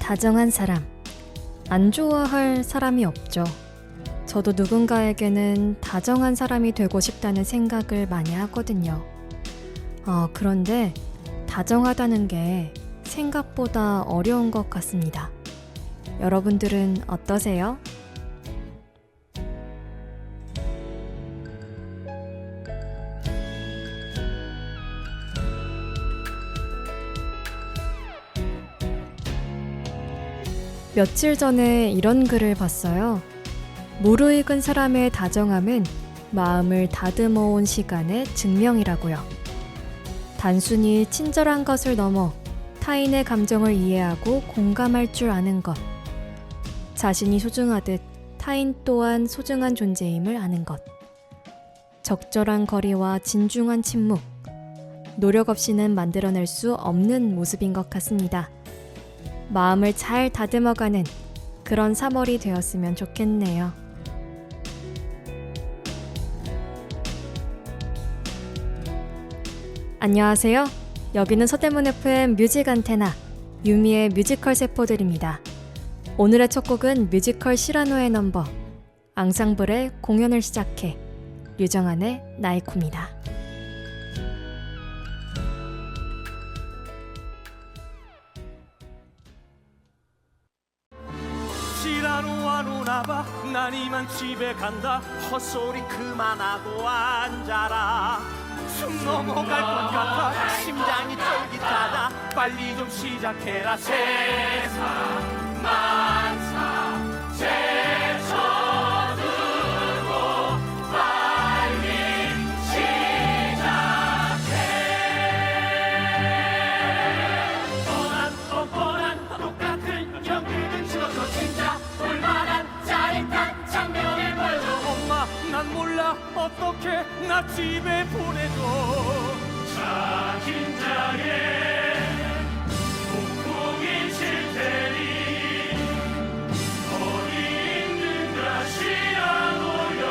다정한 사람. 안 좋아할 사람이 없죠. 저도 누군가에게는 다정한 사람이 되고 싶다는 생각을 많이 하거든요. 그런데 다정하다는 게 생각보다 어려운 것 같습니다. 여러분들은 어떠세요? 며칠 전에 이런 글을 봤어요. 무르익은 사람의 다정함은 마음을 다듬어 온 시간의 증명이라고요. 단순히 친절한 것을 넘어 타인의 감정을 이해하고 공감할 줄 아는 것. 자신이 소중하듯 타인 또한 소중한 존재임을 아는 것. 적절한 거리와 진중한 침묵. 노력 없이는 만들어낼 수 없는 모습인 것 같습니다. 마음을 잘 다듬어가는 그런 3월이 되었으면 좋겠네요. 안녕하세요. 여기는 서대문 FM 뮤직 안테나 유미의 뮤지컬 세포들입니다. 오늘의 첫 곡은 뮤지컬 시라노의 넘버 앙상블의 공연을 시작해 류정한의 나이코입니다. 시라노와 노나봐 난 이만 집에 간다. 헛소리 그만하고 앉아라. 숨 넘어갈 것 같아. 심장이 쫄깃하다. 빨리 좀 시작해라. 세상 만사 제쳐두고 빨리 시작해. 뻔한 똑같은 경기를 치러서 진짜 볼만한 짜릿한 장면을 보여줘. 엄마 난 몰라 어떻게 나 집에 보내줘. 자 긴장해 붕붕이 칠 테니 어디 있는가 시라노여.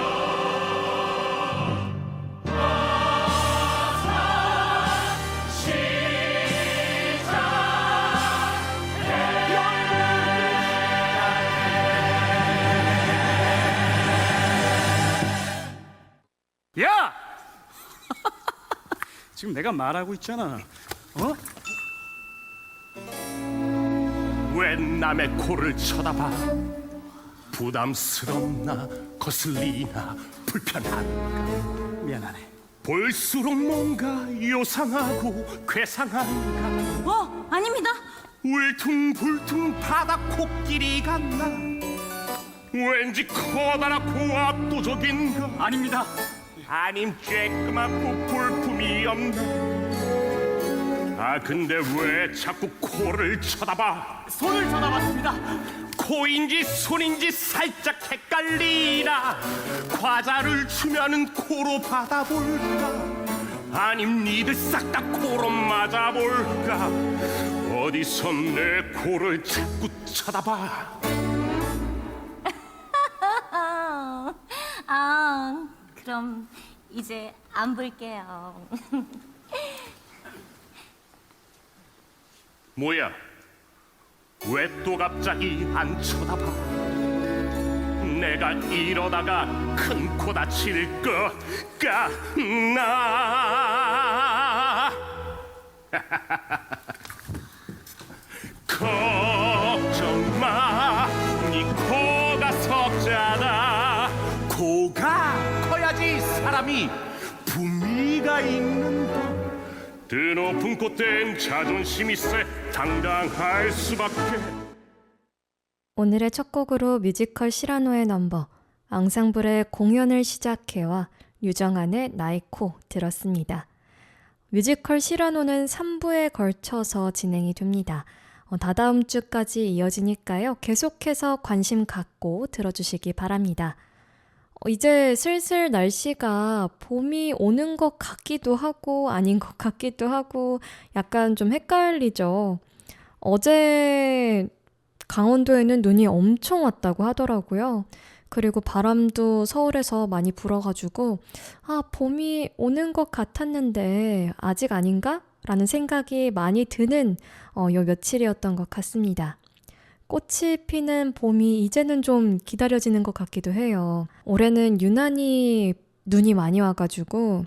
어서 야! 지금 내가 말하고 있잖아. 왜 남의 코를 쳐다봐. 부담스럽나 거슬리나 불편한가. 미안하네. 볼수록 뭔가 요상하고 괴상한가. 아닙니다. 울퉁불퉁 바다 코끼리 같나. 왠지 커다랗고 압도적인가. 아닙니다. 아님 쬐끄맣고 볼품이 없나. 근데 왜 자꾸 코를 쳐다봐. 손을 쳐다봤습니다. 코인지 손인지 살짝 헷갈리나. 과자를 주면은 코로 받아볼까. 아님 니들 싹 다 코로 맞아볼까. 어디서 내 코를 자꾸 쳐다봐. 그럼 이제 안 볼게요. 뭐야? 왜 또 갑자기 안 쳐다봐? 내가 이러다가 큰 코 다칠 것 같나? 걱정 마, 네 코가 석자다. 코가 커야지 사람이 품위가 있는다. 드높은 꽃된 자존심이 세 당당할 수밖에. 오늘의 첫 곡으로 뮤지컬 시라노의 넘버 앙상블의 공연을 시작해와 류정한의 나이코 들었습니다. 뮤지컬 시라노는 3부에 걸쳐서 진행이 됩니다. 다다음 주까지 이어지니까요. 계속해서 관심 갖고 들어주시기 바랍니다. 이제 슬슬 날씨가 봄이 오는 것 같기도 하고 아닌 것 같기도 하고 약간 좀 헷갈리죠. 어제 강원도에는 눈이 엄청 왔다고 하더라고요. 그리고 바람도 서울에서 많이 불어가지고 봄이 오는 것 같았는데 아직 아닌가? 라는 생각이 많이 드는 요 며칠이었던 것 같습니다. 꽃이 피는 봄이 이제는 좀 기다려지는 것 같기도 해요. 올해는 유난히 눈이 많이 와가지고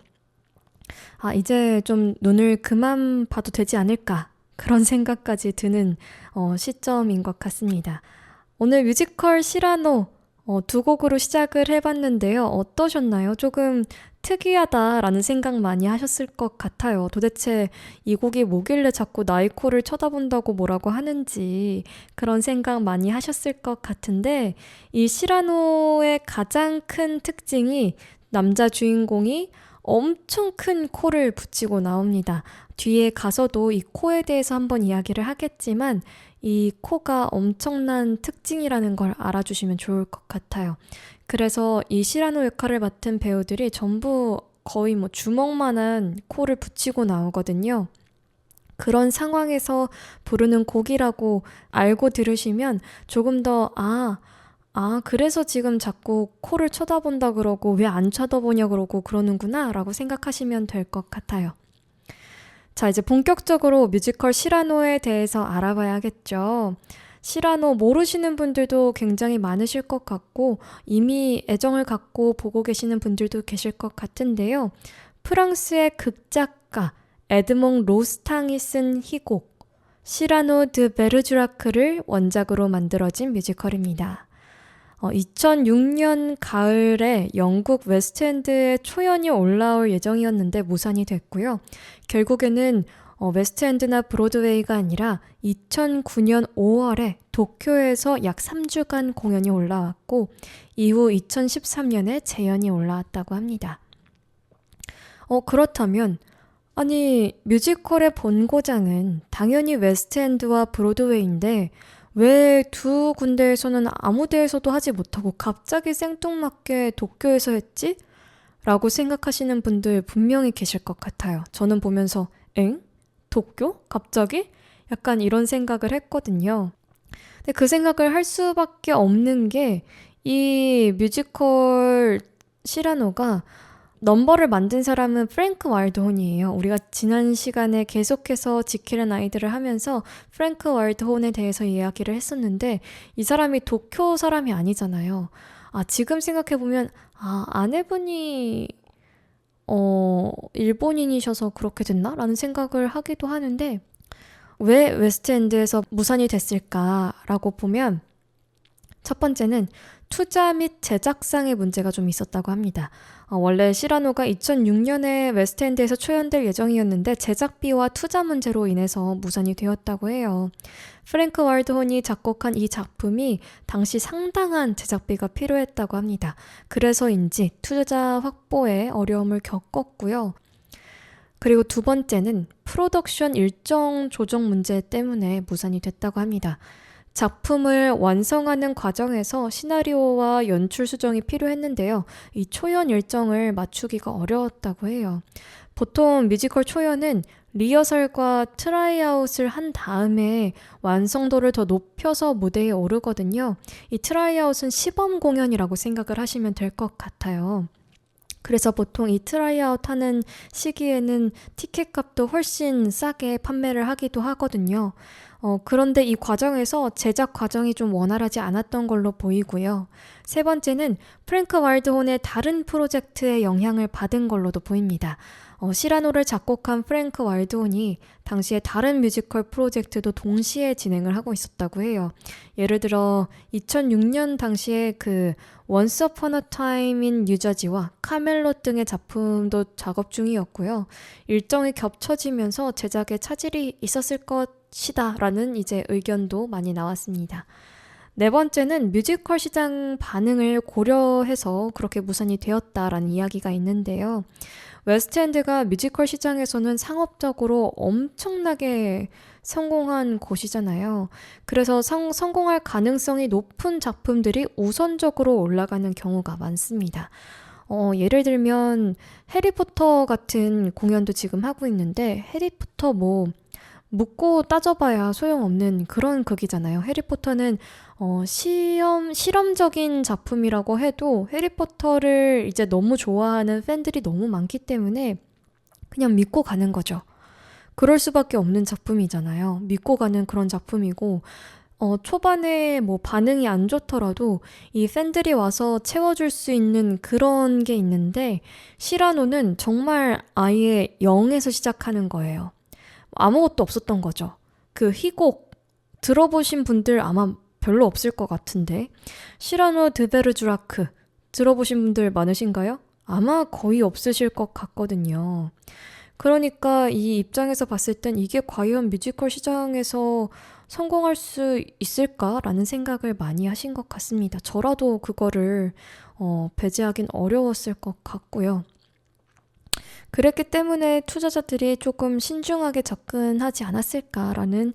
이제 좀 눈을 그만 봐도 되지 않을까 그런 생각까지 드는 시점인 것 같습니다. 오늘 뮤지컬 시라노 두 곡으로 시작을 해봤는데요. 어떠셨나요? 조금 특이하다라는 생각 많이 하셨을 것 같아요. 도대체 이 곡이 뭐길래 자꾸 나의 코를 쳐다본다고 뭐라고 하는지 그런 생각 많이 하셨을 것 같은데 이 시라노의 가장 큰 특징이 남자 주인공이 엄청 큰 코를 붙이고 나옵니다. 뒤에 가서도 이 코에 대해서 한번 이야기를 하겠지만 이 코가 엄청난 특징이라는 걸 알아주시면 좋을 것 같아요. 그래서 이 시라노 역할을 맡은 배우들이 전부 거의 주먹만한 코를 붙이고 나오거든요. 그런 상황에서 부르는 곡이라고 알고 들으시면 조금 더 그래서 지금 자꾸 코를 쳐다본다 그러고 왜 안 쳐다보냐 그러고 그러는구나 라고 생각하시면 될 것 같아요. 자, 이제 본격적으로 뮤지컬 시라노에 대해서 알아봐야겠죠. 시라노 모르시는 분들도 굉장히 많으실 것 같고 이미 애정을 갖고 보고 계시는 분들도 계실 것 같은데요. 프랑스의 극작가 에드몽 로스탕이 쓴 희곡 시라노 드 베르주라크를 원작으로 만들어진 뮤지컬입니다. 2006년 가을에 영국 웨스트엔드에 초연이 올라올 예정이었는데 무산이 됐고요. 결국에는 웨스트엔드나 브로드웨이가 아니라 2009년 5월에 도쿄에서 약 3주간 공연이 올라왔고 이후 2013년에 재연이 올라왔다고 합니다. 그렇다면 뮤지컬의 본고장은 당연히 웨스트엔드와 브로드웨이인데 왜 두 군데에서는 아무 데에서도 하지 못하고 갑자기 생뚱맞게 도쿄에서 했지? 라고 생각하시는 분들 분명히 계실 것 같아요. 저는 보면서 도쿄? 갑자기? 약간 이런 생각을 했거든요. 근데 그 생각을 할 수밖에 없는 게 이 뮤지컬 시라노가 넘버를 만든 사람은 프랭크 와일드혼이에요. 우리가 지난 시간에 계속해서 지킬앤 아이들을 하면서 프랭크 와일드혼에 대해서 이야기를 했었는데 이 사람이 도쿄 사람이 아니잖아요. 지금 생각해보면 아내분이 일본인이셔서 그렇게 됐나? 라는 생각을 하기도 하는데 왜 웨스트엔드에서 무산이 됐을까라고 보면 첫 번째는 투자 및 제작상의 문제가 좀 있었다고 합니다. 원래 시라노가 2006년에 웨스트엔드에서 초연될 예정이었는데 제작비와 투자 문제로 인해서 무산이 되었다고 해요. 프랭크 와일드혼이 작곡한 이 작품이 당시 상당한 제작비가 필요했다고 합니다. 그래서인지 투자 확보에 어려움을 겪었고요. 그리고 두 번째는 프로덕션 일정 조정 문제 때문에 무산이 됐다고 합니다. 작품을 완성하는 과정에서 시나리오와 연출 수정이 필요했는데요. 이 초연 일정을 맞추기가 어려웠다고 해요. 보통 뮤지컬 초연은 리허설과 트라이아웃을 한 다음에 완성도를 더 높여서 무대에 오르거든요. 이 트라이아웃은 시범 공연이라고 생각을 하시면 될 것 같아요. 그래서 보통 이 트라이아웃 하는 시기에는 티켓 값도 훨씬 싸게 판매를 하기도 하거든요. 그런데 이 과정에서 제작 과정이 좀 원활하지 않았던 걸로 보이고요. 세 번째는 프랭크 와일드혼의 다른 프로젝트에 영향을 받은 걸로도 보입니다. 시라노를 작곡한 프랭크 와일드혼이 당시에 다른 뮤지컬 프로젝트도 동시에 진행을 하고 있었다고 해요. 예를 들어 2006년 당시에 그 Once Upon a Time in New Jersey와 카멜롯 등의 작품도 작업 중이었고요. 일정이 겹쳐지면서 제작에 차질이 있었을 것이다 라는 이제 의견도 많이 나왔습니다. 네 번째는 뮤지컬 시장 반응을 고려해서 그렇게 무산이 되었다라는 이야기가 있는데요. 웨스트엔드가 뮤지컬 시장에서는 상업적으로 엄청나게 성공한 곳이잖아요. 그래서 성공할 가능성이 높은 작품들이 우선적으로 올라가는 경우가 많습니다. 예를 들면 해리포터 같은 공연도 지금 하고 있는데 해리포터 묻고 따져봐야 소용없는 그런 극이잖아요. 해리포터는 실험적인 작품이라고 해도 해리포터를 이제 너무 좋아하는 팬들이 너무 많기 때문에 그냥 믿고 가는 거죠. 그럴 수밖에 없는 작품이잖아요. 믿고 가는 그런 작품이고 초반에 뭐 반응이 안 좋더라도 이 팬들이 와서 채워줄 수 있는 그런 게 있는데 시라노는 정말 아예 0에서 시작하는 거예요. 아무것도 없었던 거죠. 그 희곡 들어보신 분들 아마 별로 없을 것 같은데 시라노 드 베르주라크 들어보신 분들 많으신가요? 아마 거의 없으실 것 같거든요. 그러니까 이 입장에서 봤을 땐 이게 과연 뮤지컬 시장에서 성공할 수 있을까라는 생각을 많이 하신 것 같습니다. 저라도 그거를 배제하긴 어려웠을 것 같고요. 그랬기 때문에 투자자들이 조금 신중하게 접근하지 않았을까라는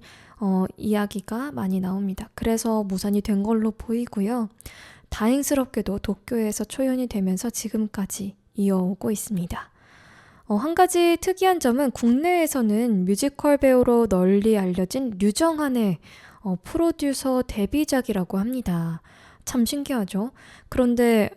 이야기가 많이 나옵니다. 그래서 무산이 된 걸로 보이고요. 다행스럽게도 도쿄에서 초연이 되면서 지금까지 이어오고 있습니다. 한 가지 특이한 점은 국내에서는 뮤지컬 배우로 널리 알려진 류정한의 프로듀서 데뷔작이라고 합니다. 참 신기하죠? 그런데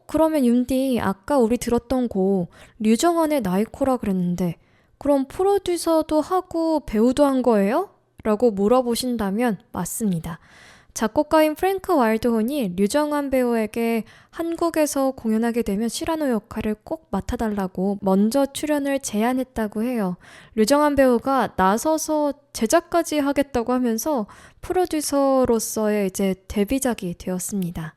그러면 윤디 아까 우리 들었던 곡 류정한의 나이코라 그랬는데 그럼 프로듀서도 하고 배우도 한 거예요? 라고 물어보신다면 맞습니다. 작곡가인 프랭크 와일드혼이 류정한 배우에게 한국에서 공연하게 되면 시라노 역할을 꼭 맡아달라고 먼저 출연을 제안했다고 해요. 류정한 배우가 나서서 제작까지 하겠다고 하면서 프로듀서로서의 이제 데뷔작이 되었습니다.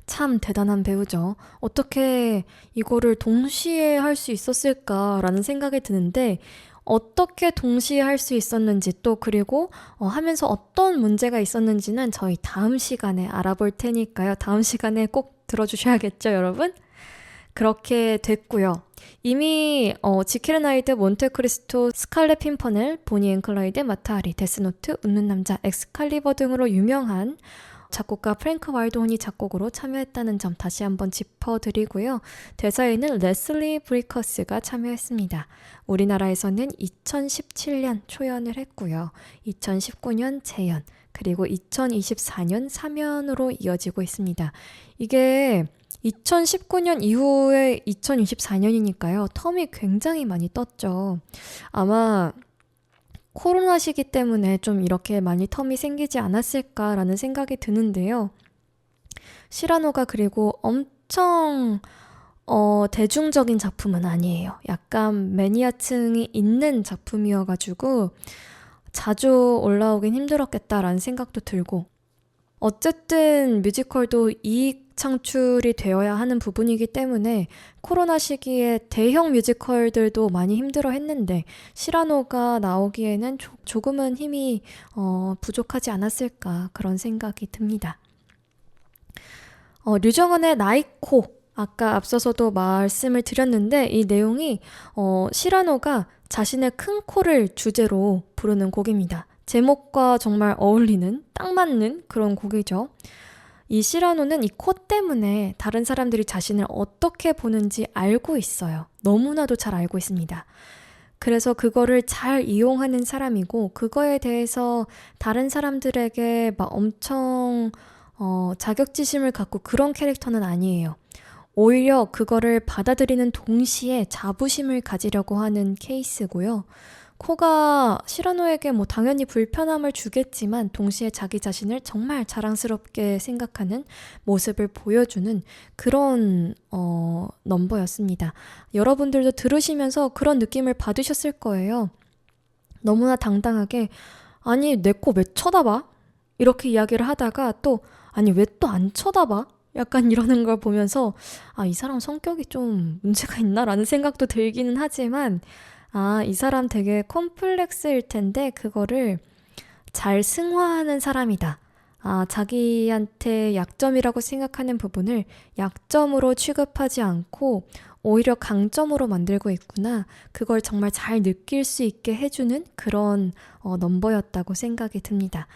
참 대단한 배우죠. 어떻게 이거를 동시에 할 수 있었을까라는 생각이 드는데 어떻게 동시에 할 수 있었는지 또 그리고 하면서 어떤 문제가 있었는지는 저희 다음 시간에 알아볼 테니까요. 다음 시간에 꼭 들어주셔야겠죠, 여러분? 그렇게 됐고요. 이미 지킬 앤 하이드, 몬테크리스토, 스칼렛 핀퍼넬, 보니 앤 클라이드, 마타하리, 데스노트, 웃는 남자, 엑스칼리버 등으로 유명한 작곡가 프랭크 와일드혼이 작곡으로 참여했다는 점 다시 한번 짚어드리고요. 대사에는 레슬리 브리커스가 참여했습니다. 우리나라에서는 2017년 초연을 했고요. 2019년 재연, 그리고 2024년 3연으로 이어지고 있습니다. 이게 2019년 이후에 2024년이니까요. 텀이 굉장히 많이 떴죠. 아마 코로나 시기 때문에 좀 이렇게 많이 텀이 생기지 않았을까라는 생각이 드는데요. 시라노가 그리고 엄청 대중적인 작품은 아니에요. 약간 매니아층이 있는 작품이어가지고 자주 올라오긴 힘들었겠다라는 생각도 들고 어쨌든 뮤지컬도 이익 창출이 되어야 하는 부분이기 때문에 코로나 시기에 대형 뮤지컬들도 많이 힘들어 했는데 시라노가 나오기에는 조금은 힘이 부족하지 않았을까 그런 생각이 듭니다. 류정은의 나이코 아까 앞서서도 말씀을 드렸는데 이 내용이 시라노가 자신의 큰 코를 주제로 부르는 곡입니다. 제목과 정말 어울리는 딱 맞는 그런 곡이죠. 이 시라노는 이 코 때문에 다른 사람들이 자신을 어떻게 보는지 알고 있어요. 너무나도 잘 알고 있습니다. 그래서 그거를 잘 이용하는 사람이고 그거에 대해서 다른 사람들에게 막 엄청 자격지심을 갖고 그런 캐릭터는 아니에요. 오히려 그거를 받아들이는 동시에 자부심을 가지려고 하는 케이스고요. 코가 시라노에게 뭐 당연히 불편함을 주겠지만 동시에 자기 자신을 정말 자랑스럽게 생각하는 모습을 보여주는 그런 넘버였습니다. 여러분들도 들으시면서 그런 느낌을 받으셨을 거예요. 너무나 당당하게 아니 내 코 왜 쳐다봐? 이렇게 이야기를 하다가 또 아니 왜 또 안 쳐다봐? 약간 이러는 걸 보면서 이 사람 성격이 좀 문제가 있나라는 생각도 들기는 하지만 이 사람 되게 컴플렉스일 텐데 그거를 잘 승화하는 사람이다. 자기한테 약점이라고 생각하는 부분을 약점으로 취급하지 않고 오히려 강점으로 만들고 있구나. 그걸 정말 잘 느낄 수 있게 해주는 그런 넘버였다고 생각이 듭니다.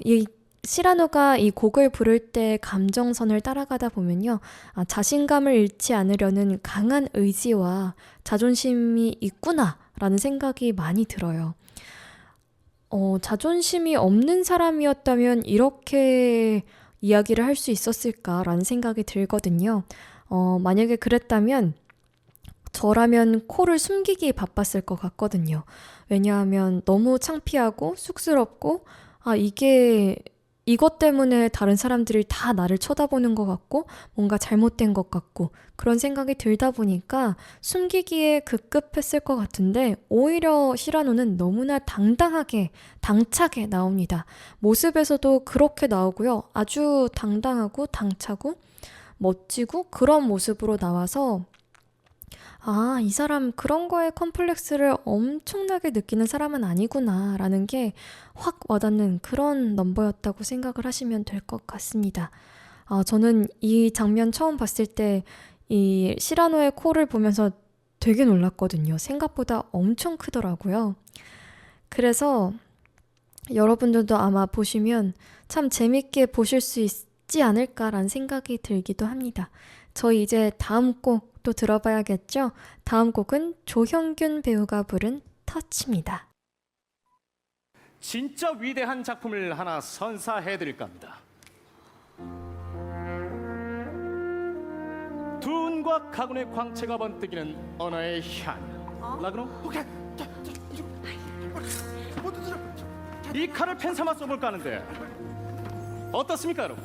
이 시라노가 이 곡을 부를 때 감정선을 따라가다 보면요. 자신감을 잃지 않으려는 강한 의지와 자존심이 있구나라는 생각이 많이 들어요. 자존심이 없는 사람이었다면 이렇게 이야기를 할 수 있었을까라는 생각이 들거든요. 만약에 그랬다면 저라면 코를 숨기기 바빴을 것 같거든요. 왜냐하면 너무 창피하고 쑥스럽고 이게 이것 때문에 다른 사람들이 다 나를 쳐다보는 것 같고 뭔가 잘못된 것 같고 그런 생각이 들다 보니까 숨기기에 급급했을 것 같은데 오히려 시라노는 너무나 당당하게 당차게 나옵니다. 모습에서도 그렇게 나오고요. 아주 당당하고 당차고 멋지고 그런 모습으로 나와서 이 사람 그런 거에 컴플렉스를 엄청나게 느끼는 사람은 아니구나 라는 게 확 와닿는 그런 넘버였다고 생각을 하시면 될 것 같습니다. 저는 이 장면 처음 봤을 때 이 시라노의 코를 보면서 되게 놀랐거든요. 생각보다 엄청 크더라고요. 그래서 여러분들도 아마 보시면 참 재밌게 보실 수 있지 않을까라는 생각이 들기도 합니다. 저희 이제 다음 곡 또 들어봐야겠죠? 다음 곡은 조형균 배우가 부른 터치입니다. 진짜 위대한 작품을 하나 선사해드릴까 합니다. 두은과 가군의 광채가 번뜩이는 언어의 향. 라그노? 이 칼을 펜 삼아 써볼까 하는데 어떻습니까, 여러분?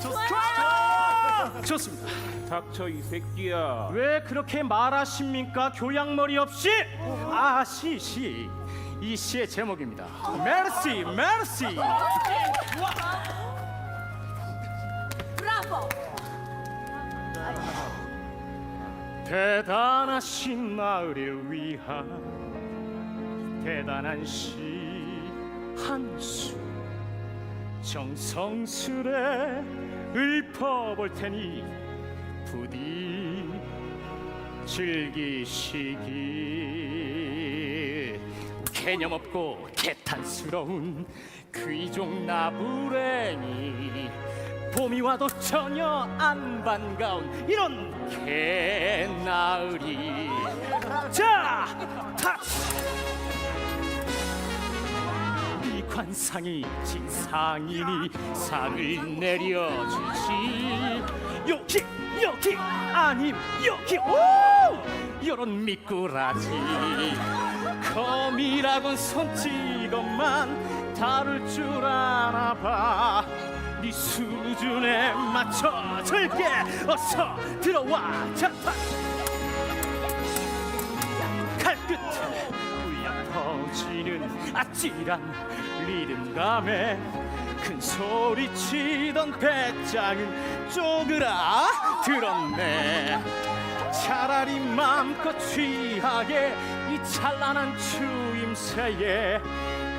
좋아요! 좋습니다. 닥쳐 이 새끼야. 왜 그렇게 말하십니까? 교양머리 없이? 시. 이 시의 제목입니다. 메르시, 메르시. 브라보! 대단하신 마을을 위한 대단한 시 한 수 정성스레 읊어볼 테니 부디 즐기시기. 개념 없고 개탄스러운 귀족 나부랭이 봄이 와도 전혀 안 반가운 이런 개나으리. 자, 이 관상이 진상이니 상을 내려주지. 여기 아님 여기. 오! 이런 미꾸라지 검이라곤 손찌검만 다룰 줄 아나봐. 네 수준에 맞춰줄게. 어서 들어와. 자타 칼끝에 울려 퍼지는 아찔한 리듬감에 큰 소리 치던 배짱은 쪼그라 들었네. 차라리 마음껏 취하게 이 찬란한 추임새에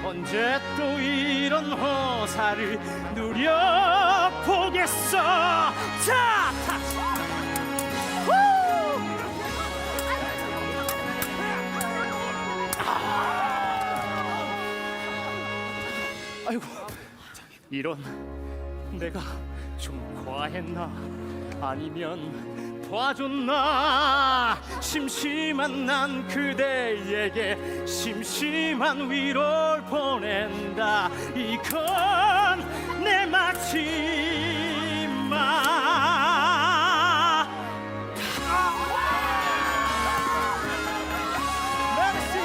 언제 또 이런 호사를 누려보겠어. 자, 아이고, 이런, 내가 좀 과했나? 아니면 봐줬나? 심심한 난 그대에게 심심한 위로를 보낸다. 이건 내 마지막. 메르시.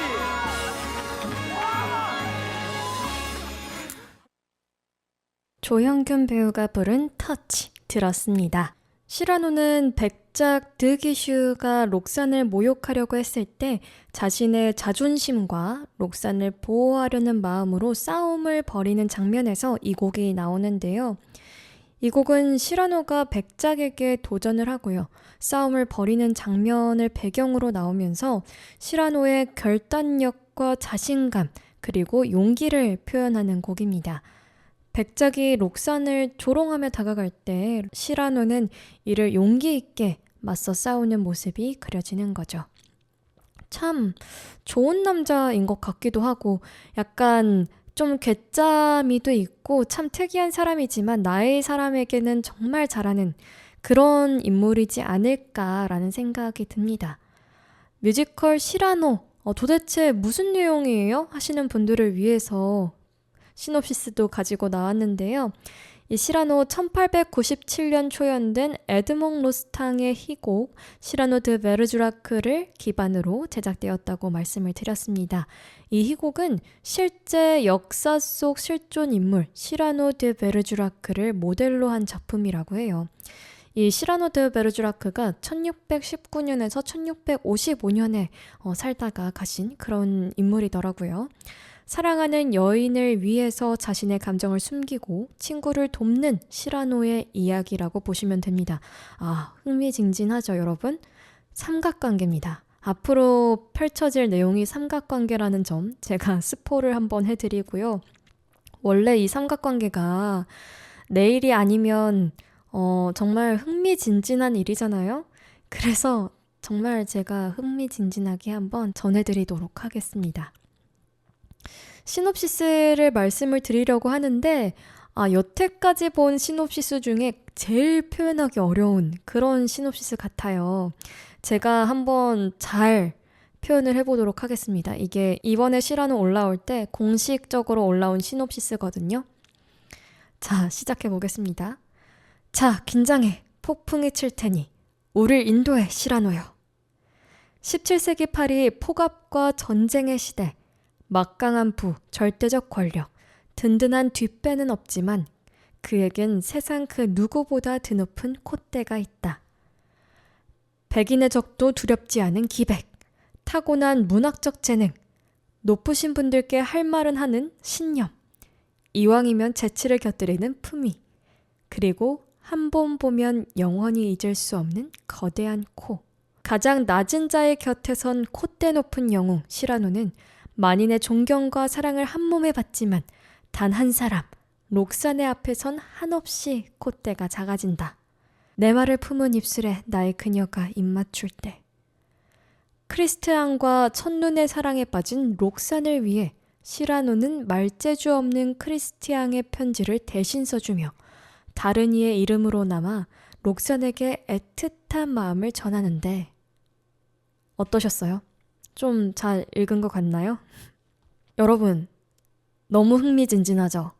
조형균 배우가 부른 터치 들었습니다. 시라노는 백작 드기슈가 록산을 모욕하려고 했을 때 자신의 자존심과 록산을 보호하려는 마음으로 싸움을 벌이는 장면에서 이 곡이 나오는데요. 이 곡은 시라노가 백작에게 도전을 하고요. 싸움을 벌이는 장면을 배경으로 나오면서 시라노의 결단력과 자신감 그리고 용기를 표현하는 곡입니다. 백작이 록산을 조롱하며 다가갈 때 시라노는 이를 용기 있게 맞서 싸우는 모습이 그려지는 거죠. 참 좋은 남자인 것 같기도 하고 약간 좀 괴짜미도 있고 참 특이한 사람이지만 나의 사람에게는 정말 잘하는 그런 인물이지 않을까라는 생각이 듭니다. 뮤지컬 시라노 도대체 무슨 내용이에요? 하시는 분들을 위해서 시놉시스도 가지고 나왔는데요. 이 시라노 1897년 초연된 에드몽 로스탕의 희곡 시라노 드 베르주라크를 기반으로 제작되었다고 말씀을 드렸습니다. 이 희곡은 실제 역사 속 실존 인물 시라노 드 베르주라크를 모델로 한 작품이라고 해요. 이 시라노 드 베르주라크가 1619년에서 1655년에 살다가 가신 그런 인물이더라고요. 사랑하는 여인을 위해서 자신의 감정을 숨기고 친구를 돕는 시라노의 이야기라고 보시면 됩니다. 흥미진진하죠, 여러분? 삼각관계입니다. 앞으로 펼쳐질 내용이 삼각관계라는 점 제가 스포를 한번 해드리고요. 원래 이 삼각관계가 내일이 아니면 정말 흥미진진한 일이잖아요. 그래서 정말 제가 흥미진진하게 한번 전해드리도록 하겠습니다. 시놉시스를 말씀을 드리려고 하는데 여태까지 본 시놉시스 중에 제일 표현하기 어려운 그런 시놉시스 같아요. 제가 한번 잘 표현을 해보도록 하겠습니다. 이게 이번에 시라노 올라올 때 공식적으로 올라온 시놉시스거든요. 자, 시작해 보겠습니다. 자, 긴장해. 폭풍이 칠 테니 우릴 인도해, 시라노요. 17세기 파리 폭압과 전쟁의 시대, 막강한 부, 절대적 권력, 든든한 뒷배는 없지만 그에겐 세상 그 누구보다 드높은 콧대가 있다. 백인의 적도 두렵지 않은 기백, 타고난 문학적 재능, 높으신 분들께 할 말은 하는 신념, 이왕이면 재치를 곁들이는 품위, 그리고 한 번 보면 영원히 잊을 수 없는 거대한 코. 가장 낮은 자의 곁에 선 콧대 높은 영웅 시라노는 만인의 존경과 사랑을 한 몸에 받지만 단 한 사람, 록사네 앞에선 한없이 콧대가 작아진다. 내 말을 품은 입술에 나의 그녀가 입맞출 때. 크리스티앙과 첫눈의 사랑에 빠진 록산을 위해 시라노는 말재주 없는 크리스티앙의 편지를 대신 써주며 다른 이의 이름으로 남아 록산에게 애틋한 마음을 전하는데 어떠셨어요? 좀 잘 읽은 것 같나요? 여러분, 너무 흥미진진하죠?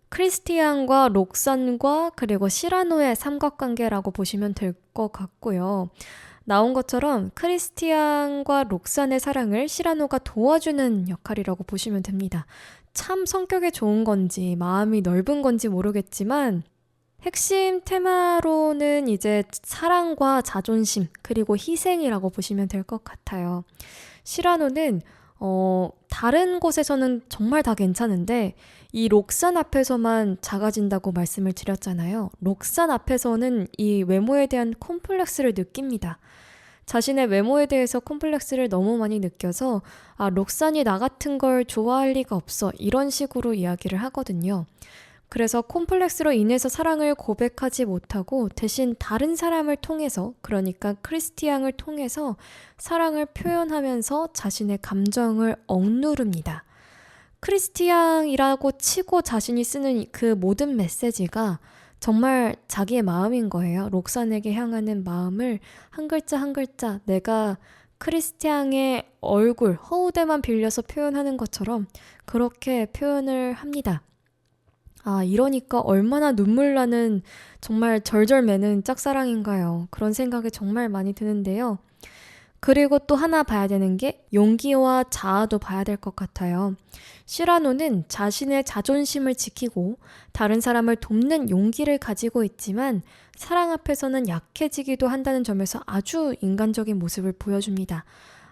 크리스티앙과 록산과 그리고 시라노의 삼각관계라고 보시면 될 것 같고요. 나온 것처럼 크리스티앙과 록산의 사랑을 시라노가 도와주는 역할이라고 보시면 됩니다. 참 성격이 좋은 건지 마음이 넓은 건지 모르겠지만 핵심 테마로는 이제 사랑과 자존심 그리고 희생이라고 보시면 될 것 같아요. 시라노는 다른 곳에서는 정말 다 괜찮은데 이 록산 앞에서만 작아진다고 말씀을 드렸잖아요. 록산 앞에서는 이 외모에 대한 콤플렉스를 느낍니다. 자신의 외모에 대해서 콤플렉스를 너무 많이 느껴서 록산이 나 같은 걸 좋아할 리가 없어 이런 식으로 이야기를 하거든요. 그래서 콤플렉스로 인해서 사랑을 고백하지 못하고 대신 다른 사람을 통해서 그러니까 크리스티앙을 통해서 사랑을 표현하면서 자신의 감정을 억누릅니다. 크리스티앙이라고 치고 자신이 쓰는 그 모든 메시지가 정말 자기의 마음인 거예요. 록산에게 향하는 마음을 한 글자 한 글자 내가 크리스티앙의 얼굴, 허우대만 빌려서 표현하는 것처럼 그렇게 표현을 합니다. 이러니까 얼마나 눈물 나는 정말 절절매는 짝사랑인가요? 그런 생각이 정말 많이 드는데요. 그리고 또 하나 봐야 되는 게 용기와 자아도 봐야 될 것 같아요. 시라노는 자신의 자존심을 지키고 다른 사람을 돕는 용기를 가지고 있지만 사랑 앞에서는 약해지기도 한다는 점에서 아주 인간적인 모습을 보여줍니다.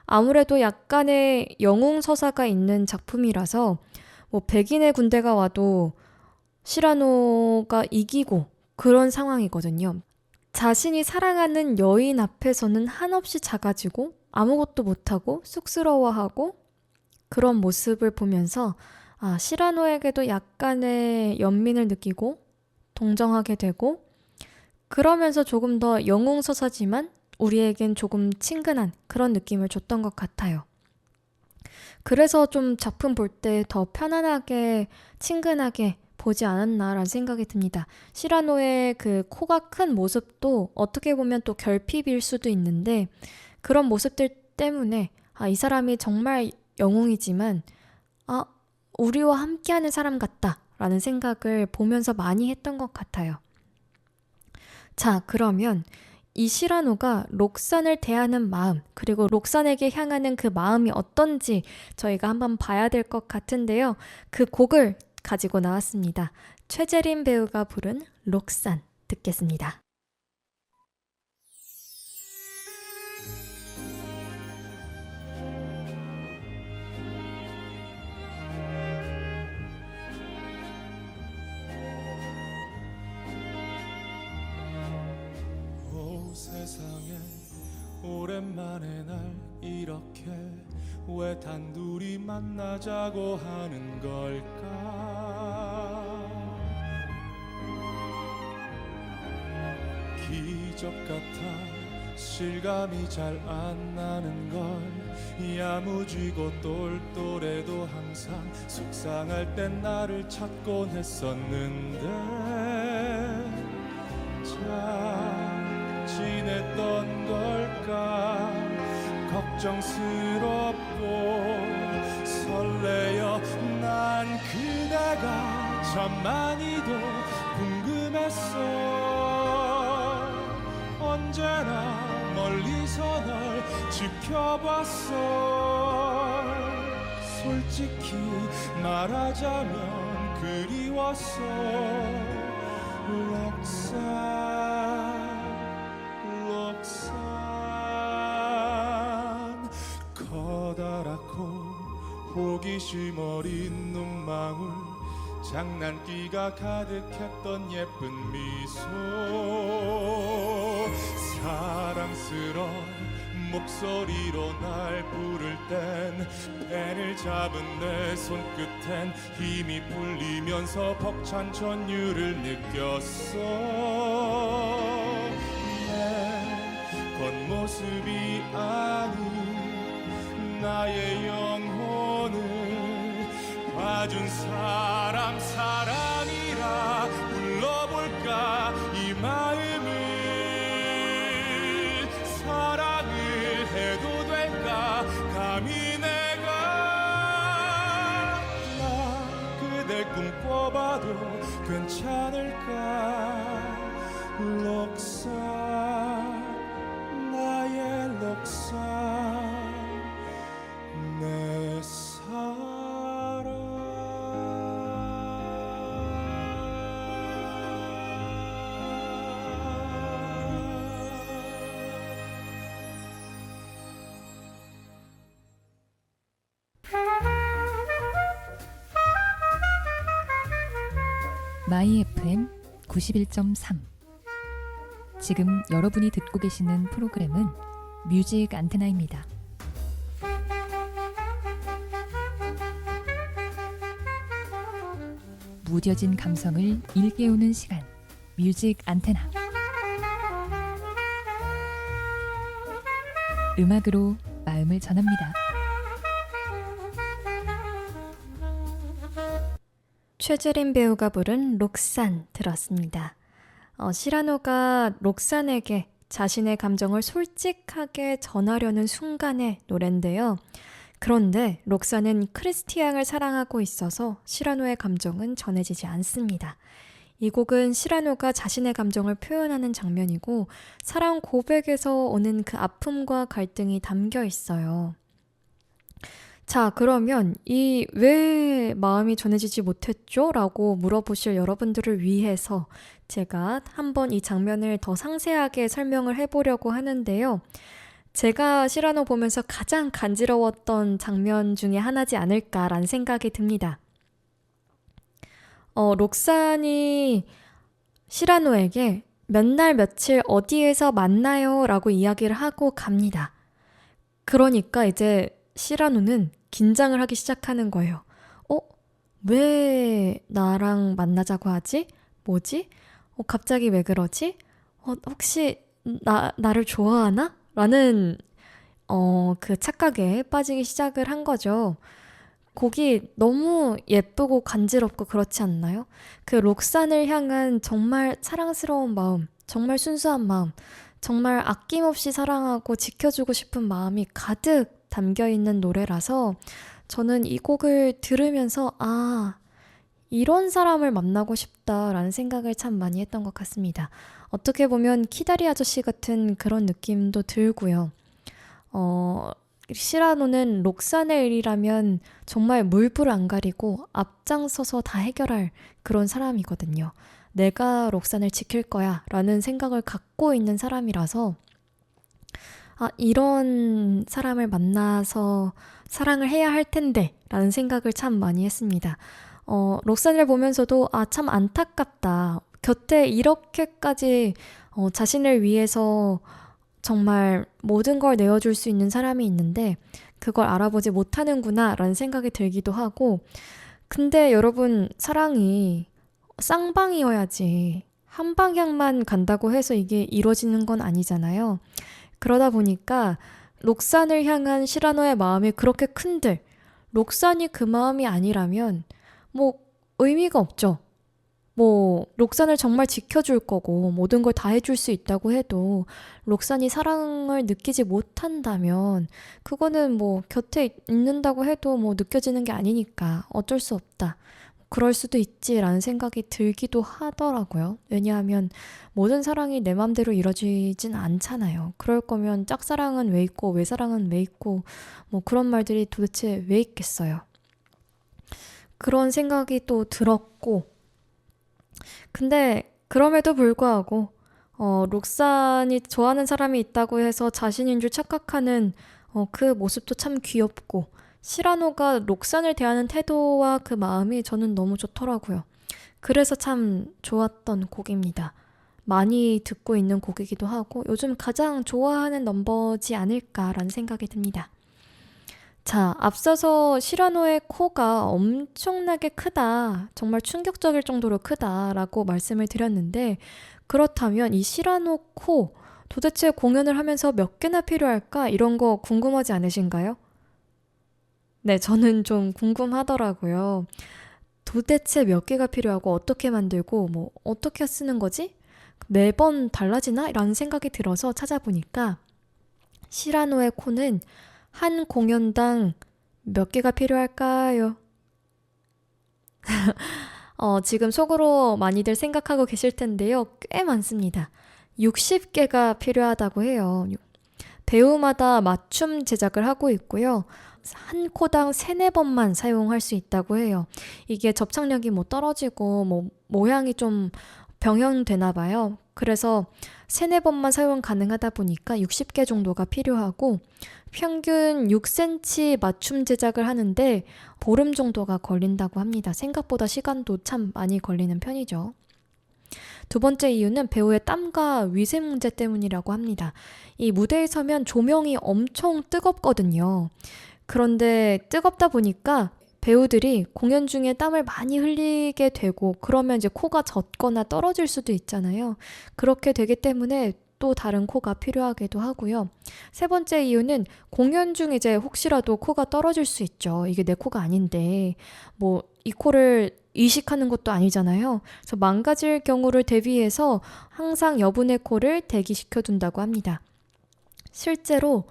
아무래도 약간의 영웅 서사가 있는 작품이라서 백인의 군대가 와도 시라노가 이기고 그런 상황이거든요. 자신이 사랑하는 여인 앞에서는 한없이 작아지고 아무것도 못하고 쑥스러워하고 그런 모습을 보면서 시라노에게도 약간의 연민을 느끼고 동정하게 되고 그러면서 조금 더 영웅서사지만 우리에겐 조금 친근한 그런 느낌을 줬던 것 같아요. 그래서 좀 작품 볼 때 더 편안하게 친근하게 보지 않았나라는 생각이 듭니다. 시라노의 그 코가 큰 모습도 어떻게 보면 또 결핍일 수도 있는데 그런 모습들 때문에 이 사람이 정말 영웅이지만 우리와 함께하는 사람 같다 라는 생각을 보면서 많이 했던 것 같아요. 자, 그러면 이 시라노가 록산을 대하는 마음, 그리고 록산에게 향하는 그 마음이 어떤지 저희가 한번 봐야 될 것 같은데요. 그 곡을 가지고 나왔습니다. 최재림 배우가 부른 록산 듣겠습니다. 오 세상에 오랜만에 날 이렇게 왜 단둘이 만나자고 하는 걸까. 기적 같아 실감이 잘 안 나는 걸. 야무지고 똘똘해도 항상 속상할 땐 나를 찾곤 했었는데 잘 지냈던 걸까. 걱정스럽고 설레어 난 그대가 참 많이도 궁금했어. 언제나 멀리서 널 지켜봤어. 솔직히 말하자면 그리웠어. 록산 커다랗고 호기심 어린 눈망울, 장난기가 가득했던 예쁜 미소, 사랑스러운 목소리로 날 부를 땐 펜을 잡은 내 손끝엔 힘이 풀리면서 벅찬 전율을 느꼈어. 내 겉모습이 아닌 나의 영혼을 봐준 사람, 사랑이라 불러볼까. 이 마음을 사랑을 해도 될까. 감히 내가 나 그댈 꿈꿔봐도 괜찮을까. 록산 나의 록산 내 사랑. 마이 FM 91.3. 지금 여러분이 듣고 계시는 프로그램은 뮤직 안테나입니다. 무뎌진 감성을 일깨우는 시간, 뮤직 안테나. 음악으로 마음을 전합니다. 최재림 배우가 부른 록산 들었습니다. 시라노가 록산에게 자신의 감정을 솔직하게 전하려는 순간의 노래인데요. 그런데 록산은 크리스티앙을 사랑하고 있어서 시라노의 감정은 전해지지 않습니다. 이 곡은 시라노가 자신의 감정을 표현하는 장면이고 사랑 고백에서 오는 그 아픔과 갈등이 담겨 있어요. 자, 그러면 이 왜 마음이 전해지지 못했죠? 라고 물어보실 여러분들을 위해서 제가 한번 이 장면을 더 상세하게 설명을 해보려고 하는데요. 제가 시라노 보면서 가장 간지러웠던 장면 중에 하나지 않을까라는 생각이 듭니다. 록산이 시라노에게 몇 날 며칠 어디에서 만나요? 라고 이야기를 하고 갑니다. 그러니까 이제 시라노는 긴장을 하기 시작하는 거예요. 왜 나랑 만나자고 하지? 뭐지? 갑자기 왜 그러지? 혹시 나를 좋아하나? 라는 그 착각에 빠지기 시작을 한 거죠. 곡이 너무 예쁘고 간지럽고 그렇지 않나요? 그 록산을 향한 정말 사랑스러운 마음, 정말 순수한 마음, 정말 아낌없이 사랑하고 지켜주고 싶은 마음이 가득 담겨있는 노래라서 저는 이 곡을 들으면서 이런 사람을 만나고 싶다라는 생각을 참 많이 했던 것 같습니다. 어떻게 보면 키다리 아저씨 같은 그런 느낌도 들고요. 시라노는 록산의 일이라면 정말 물불 안 가리고 앞장서서 다 해결할 그런 사람이거든요. 내가 록산을 지킬 거야 라는 생각을 갖고 있는 사람이라서 이런 사람을 만나서 사랑을 해야 할 텐데 라는 생각을 참 많이 했습니다. 록산을 보면서도 참 안타깝다. 곁에 이렇게까지 자신을 위해서 정말 모든 걸 내어줄 수 있는 사람이 있는데 그걸 알아보지 못하는구나 라는 생각이 들기도 하고, 근데 여러분, 사랑이 쌍방이어야지 한 방향만 간다고 해서 이게 이루어지는 건 아니잖아요. 그러다 보니까 록산을 향한 시라노의 마음이 그렇게 큰들 록산이 그 마음이 아니라면 뭐 의미가 없죠. 뭐 록산을 정말 지켜줄 거고 모든 걸 다 해줄 수 있다고 해도 록산이 사랑을 느끼지 못한다면 그거는 뭐 곁에 있는다고 해도 뭐 느껴지는 게 아니니까 어쩔 수 없다. 그럴 수도 있지라는 생각이 들기도 하더라고요. 왜냐하면 모든 사랑이 내 맘대로 이루어지진 않잖아요. 그럴 거면 짝사랑은 왜 있고 외사랑은 왜 있고 뭐 그런 말들이 도대체 왜 있겠어요. 그런 생각이 또 들었고, 근데 그럼에도 불구하고 록산이 좋아하는 사람이 있다고 해서 자신인 줄 착각하는 그 모습도 참 귀엽고, 시라노가 록산을 대하는 태도와 그 마음이 저는 너무 좋더라고요. 그래서 참 좋았던 곡입니다. 많이 듣고 있는 곡이기도 하고 요즘 가장 좋아하는 넘버지 않을까라는 생각이 듭니다. 자, 앞서서 시라노의 코가 엄청나게 크다, 정말 충격적일 정도로 크다라고 말씀을 드렸는데, 그렇다면 이 시라노 코 도대체 공연을 하면서 몇 개나 필요할까? 이런 거 궁금하지 않으신가요? 네, 저는 좀 궁금하더라고요. 도대체 몇 개가 필요하고 어떻게 만들고 뭐 어떻게 쓰는 거지? 매번 달라지나? 라는 생각이 들어서 찾아보니까 시라노의 코는 한 공연당 몇 개가 필요할까요? 지금 속으로 많이들 생각하고 계실 텐데요. 꽤 많습니다. 60개가 필요하다고 해요. 배우마다 맞춤 제작을 하고 있고요. 한 코당 3-4번만 사용할 수 있다고 해요. 이게 접착력이 뭐 떨어지고 뭐 모양이 좀 병현되나 봐요. 그래서 3-4번만 사용 가능하다 보니까 60개 정도가 필요하고, 평균 6cm 맞춤 제작을 하는데 보름 정도가 걸린다고 합니다. 생각보다 시간도 참 많이 걸리는 편이죠. 두 번째 이유는 배우의 땀과 위세 문제 때문이라고 합니다. 이 무대에 서면 조명이 엄청 뜨겁거든요. 그런데 뜨겁다 보니까 배우들이 공연 중에 땀을 많이 흘리게 되고, 그러면 이제 코가 젖거나 떨어질 수도 있잖아요. 그렇게 되기 때문에 또 다른 코가 필요하기도 하고요. 세 번째 이유는 공연 중 이제 혹시라도 코가 떨어질 수 있죠. 이게 내 코가 아닌데 뭐 이 코를 이식하는 것도 아니잖아요. 그래서 망가질 경우를 대비해서 항상 여분의 코를 대기시켜 둔다고 합니다. 실제로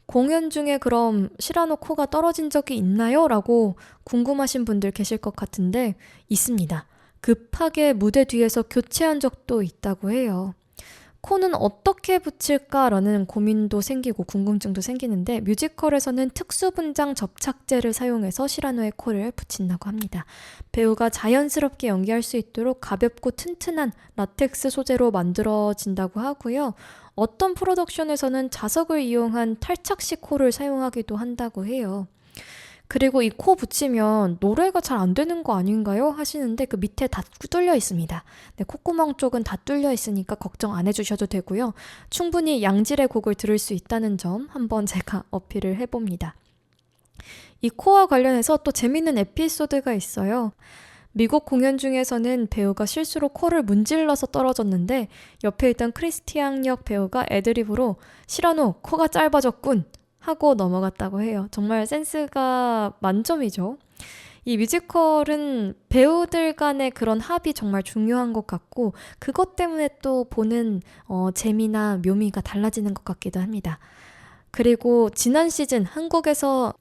공연 중에 그럼 시라노 코가 떨어진 적이 있나요? 라고 궁금하신 분들 계실 것 같은데 있습니다. 급하게 무대 뒤에서 교체한 적도 있다고 해요. 코는 어떻게 붙일까라는 고민도 생기고 궁금증도 생기는데, 뮤지컬에서는 특수분장 접착제를 사용해서 시라노의 코를 붙인다고 합니다. 배우가 자연스럽게 연기할 수 있도록 가볍고 튼튼한 라텍스 소재로 만들어진다고 하고요. 어떤 프로덕션에서는 자석을 이용한 탈착식 코를 사용하기도 한다고 해요. 그리고 이 코 붙이면 노래가 잘 안 되는 거 아닌가요? 하시는데 그 밑에 다 뚫려 있습니다. 네, 콧구멍 쪽은 다 뚫려 있으니까 걱정 안 해주셔도 되고요. 충분히 양질의 곡을 들을 수 있다는 점 한번 제가 어필을 해봅니다. 이 코와 관련해서 또 재밌는 에피소드가 있어요. 미국 공연 중에서는 배우가 실수로 코를 문질러서 떨어졌는데 옆에 있던 크리스티앙 역 배우가 애드립으로 시라노 코가 짧아졌군 하고 넘어갔다고 해요. 정말 센스가 만점이죠. 이 뮤지컬은 배우들 간의 그런 합이 정말 중요한 것 같고, 그것 때문에 또 보는 재미나 묘미가 달라지는 것 같기도 합니다. 그리고 지난 시즌 한국에서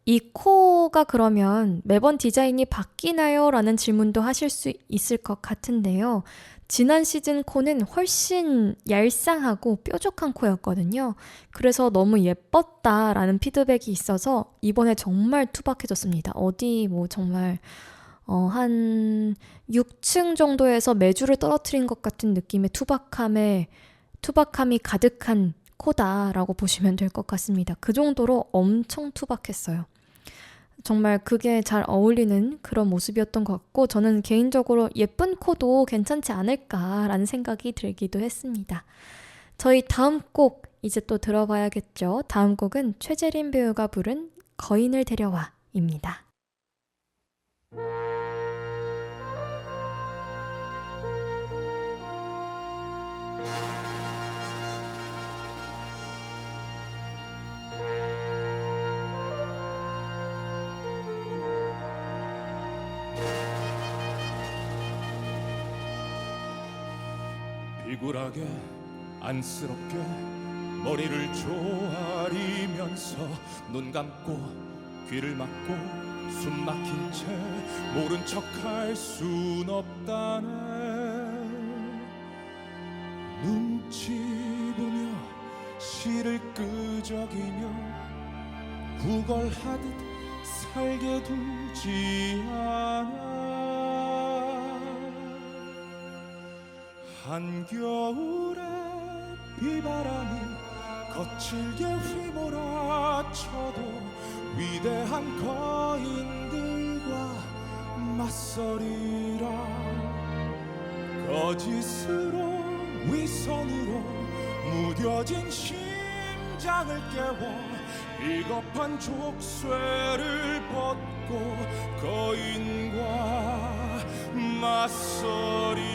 이 코가 그러면 매번 디자인이 바뀌나요? 라는 질문도 하실 수 있을 것 같은데요. 지난 시즌 코는 훨씬 얄쌍하고 뾰족한 코였거든요. 그래서 너무 예뻤다라는 피드백이 있어서 이번에 정말 투박해졌습니다. 어디 뭐 정말 한 6층 정도에서 매주를 떨어뜨린 것 같은 느낌의 투박함이 가득한 코다라고 보시면 될 것 같습니다. 그 정도로 엄청 투박했어요. 정말 그게 잘 어울리는 그런 모습이었던 것 같고 저는 개인적으로 예쁜 코도 괜찮지 않을까라는 생각이 들기도 했습니다. 저희 다음 곡 이제 또 들어봐야겠죠. 다음 곡은 최재림 배우가 부른 거인을 데려와입니다. 비굴하게 안쓰럽게 머리를 조아리면서 눈 감고 귀를 막고 숨 막힌 채 모른 척할 순 없다네. 눈치 보며 시를 끄적이며 구걸하듯 살게 두지 않아. 한겨울에 비바람이 거칠게 휘몰아쳐도 위대한 거인들과 맞서리라. 거짓으로 위선으로 무뎌진 심장을 깨워 비겁한 족쇄를 벗고 거인과 맞서리라.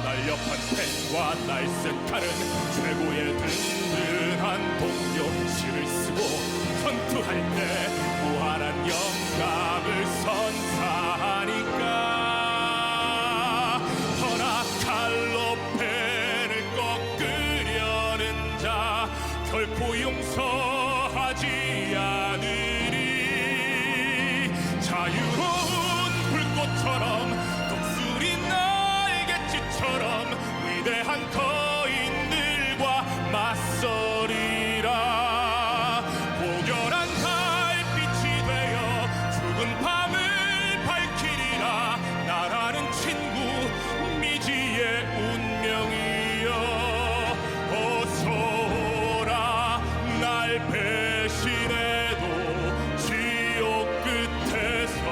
날렵한 펜과 날쌘 칼은 최고의 든든한 동료. 시를 쓰고 헌투할 때 무한한 영감을 선사하니까. 허나 칼로 펜을 꺾으려는 자 결코 용서하지 않으리. 자유로운 불꽃처럼 독수리 날갯짓처럼 위대한 거인들과 맞서리라. 고결한 달빛이 되어 죽은 밤을 밝히리라. 나라는 친구 미지의 운명이여 어서 오라. 날 배신해도 지옥 끝에서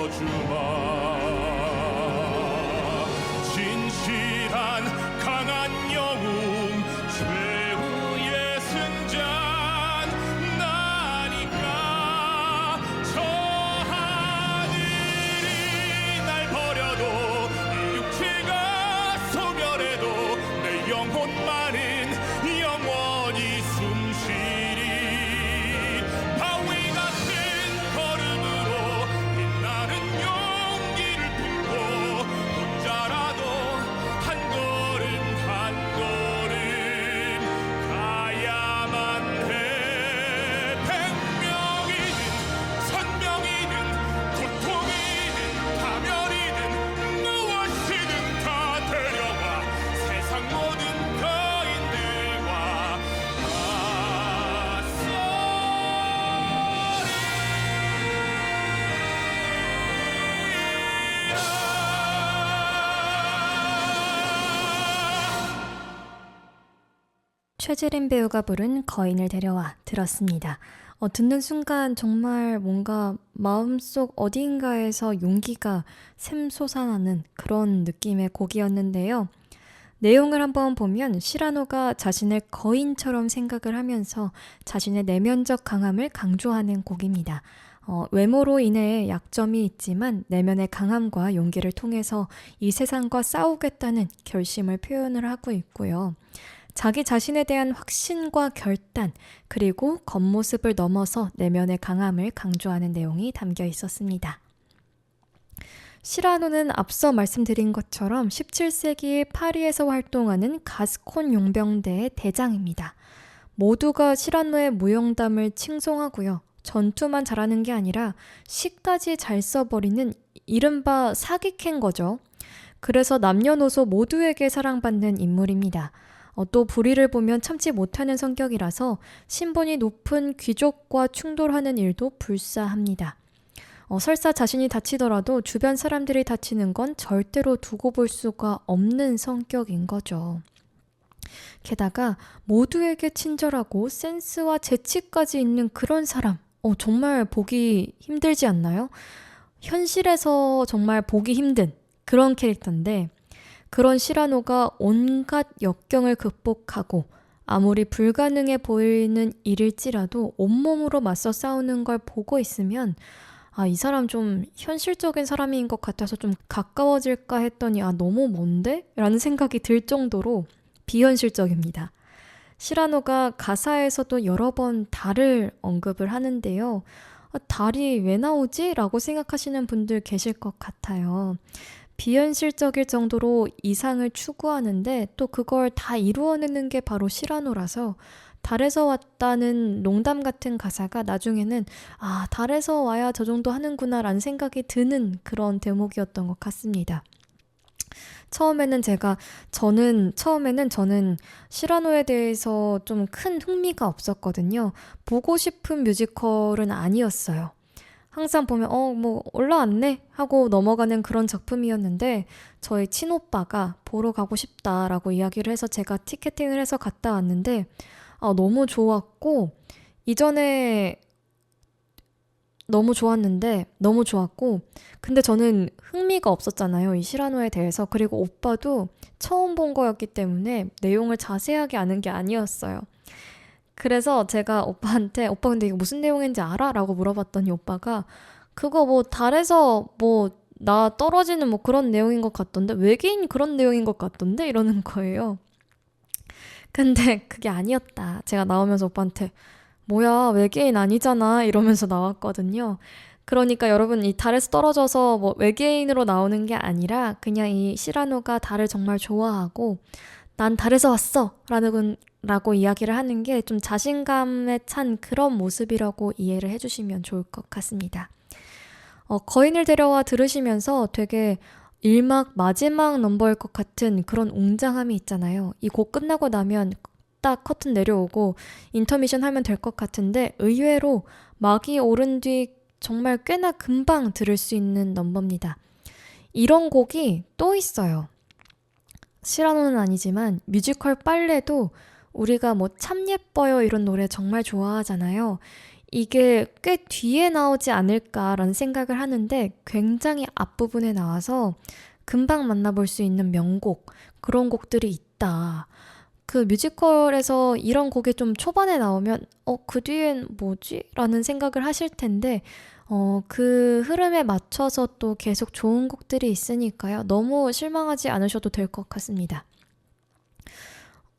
웃어주마. 진실한 강한 영웅 최후의 승자는 나니까. 저 하늘이 날 버려도 이 육체가 소멸해도 내 영혼만은 영원히 숨쉬리. 바위 같은 걸음으로 빛나는 용기를 품고 혼자라도 한 걸음 한 걸음 가야만 해. 백명이든 천명이든 고통이든 파멸이든 무엇이든 다 데려와. 세상 모든 거인들과 최재림 배우가 부른 거인을 데려와 들었습니다. 듣는 순간 정말 뭔가 마음속 어딘가에서 용기가 샘솟아나는 그런 느낌의 곡이었는데요. 내용을 한번 보면 시라노가 자신을 거인처럼 생각을 하면서 자신의 내면적 강함을 강조하는 곡입니다. 외모로 인해 약점이 있지만 내면의 강함과 용기를 통해서 이 세상과 싸우겠다는 결심을 표현을 하고 있고요. 자기 자신에 대한 확신과 결단, 그리고 겉모습을 넘어서 내면의 강함을 강조하는 내용이 담겨 있었습니다. 시라노는 앞서 말씀드린 것처럼 17세기 파리에서 활동하는 가스콘 용병대의 대장입니다. 모두가 시라노의 무용담을 칭송하고요. 전투만 잘하는 게 아니라 시까지 잘 써버리는 이른바 사기캔 거죠. 그래서 남녀노소 모두에게 사랑받는 인물입니다. 또 불의를 보면 참지 못하는 성격이라서 신분이 높은 귀족과 충돌하는 일도 불사합니다. 설사 자신이 다치더라도 주변 사람들이 다치는 건 절대로 두고 볼 수가 없는 성격인 거죠. 게다가 모두에게 친절하고 센스와 재치까지 있는 그런 사람, 정말 보기 힘들지 않나요? 현실에서 정말 보기 힘든 그런 캐릭터인데, 그런 시라노가 온갖 역경을 극복하고 아무리 불가능해 보이는 일일지라도 온몸으로 맞서 싸우는 걸 보고 있으면 이 사람 좀 현실적인 사람인 것 같아서 좀 가까워질까 했더니 너무 먼데? 라는 생각이 들 정도로 비현실적입니다. 시라노가 가사에서도 여러 번 달을 언급을 하는데요. 달이 왜 나오지? 라고 생각하시는 분들 계실 것 같아요. 비현실적일 정도로 이상을 추구하는데 또 그걸 다 이루어내는 게 바로 시라노라서 달에서 왔다는 농담 같은 가사가 나중에는 달에서 와야 저 정도 하는구나 라는 생각이 드는 그런 대목이었던 것 같습니다. 처음에는 저는 시라노에 대해서 좀 큰 흥미가 없었거든요. 보고 싶은 뮤지컬은 아니었어요. 항상 보면 올라왔네 하고 넘어가는 그런 작품이었는데 저희 친오빠가 보러 가고 싶다라고 이야기를 해서 제가 티켓팅을 해서 갔다 왔는데 너무 좋았고 이전에 너무 좋았고 근데 저는 흥미가 없었잖아요. 이 시라노에 대해서. 그리고 오빠도 처음 본 거였기 때문에 내용을 자세하게 아는 게 아니었어요. 그래서 제가 오빠한테 오빠 근데 이거 무슨 내용인지 알아? 라고 물어봤더니 오빠가 그거 달에서 나 떨어지는 그런 내용인 것 같던데 외계인 그런 내용인 것 같던데 이러는 거예요. 근데 그게 아니었다. 제가 나오면서 오빠한테 뭐야 외계인 아니잖아 이러면서 나왔거든요. 그러니까 여러분 이 달에서 떨어져서 외계인으로 나오는 게 아니라 그냥 이 시라노가 달을 정말 좋아하고 난 달에서 왔어 라고 이야기를 하는 게 좀 자신감에 찬 그런 모습이라고 이해를 해주시면 좋을 것 같습니다. 거인을 데려와 들으시면서 되게 1막 마지막 넘버일 것 같은 그런 웅장함이 있잖아요. 이 곡 끝나고 나면 딱 커튼 내려오고 인터미션 하면 될 것 같은데 의외로 막이 오른 뒤 정말 꽤나 금방 들을 수 있는 넘버입니다. 이런 곡이 또 있어요. 시라노는 아니지만 뮤지컬 빨래도 우리가 참 예뻐요 이런 노래 정말 좋아하잖아요. 이게 꽤 뒤에 나오지 않을까라는 생각을 하는데 굉장히 앞부분에 나와서 금방 만나볼 수 있는 명곡, 그런 곡들이 있다. 그 뮤지컬에서 이런 곡이 좀 초반에 나오면 그 뒤엔 뭐지? 라는 생각을 하실 텐데 그 흐름에 맞춰서 또 계속 좋은 곡들이 있으니까요. 너무 실망하지 않으셔도 될 것 같습니다.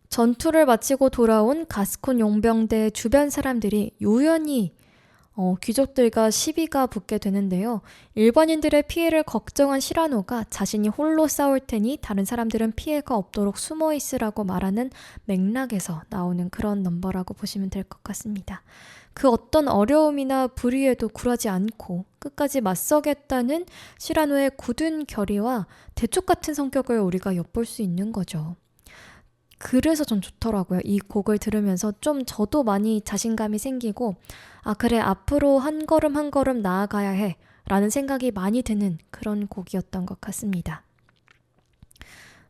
전투를 마치고 돌아온 가스콘 용병대의 주변 사람들이 우연히 귀족들과 시비가 붙게 되는데요. 일반인들의 피해를 걱정한 시라노가 자신이 홀로 싸울 테니 다른 사람들은 피해가 없도록 숨어 있으라고 말하는 맥락에서 나오는 그런 넘버라고 보시면 될 것 같습니다. 그 어떤 어려움이나 불의에도 굴하지 않고 끝까지 맞서겠다는 시라노의 굳은 결의와 대쪽 같은 성격을 우리가 엿볼 수 있는 거죠. 그래서 전 좋더라고요. 이 곡을 들으면서 좀 저도 많이 자신감이 생기고 그래 앞으로 한 걸음 한 걸음 나아가야 해 라는 생각이 많이 드는 그런 곡이었던 것 같습니다.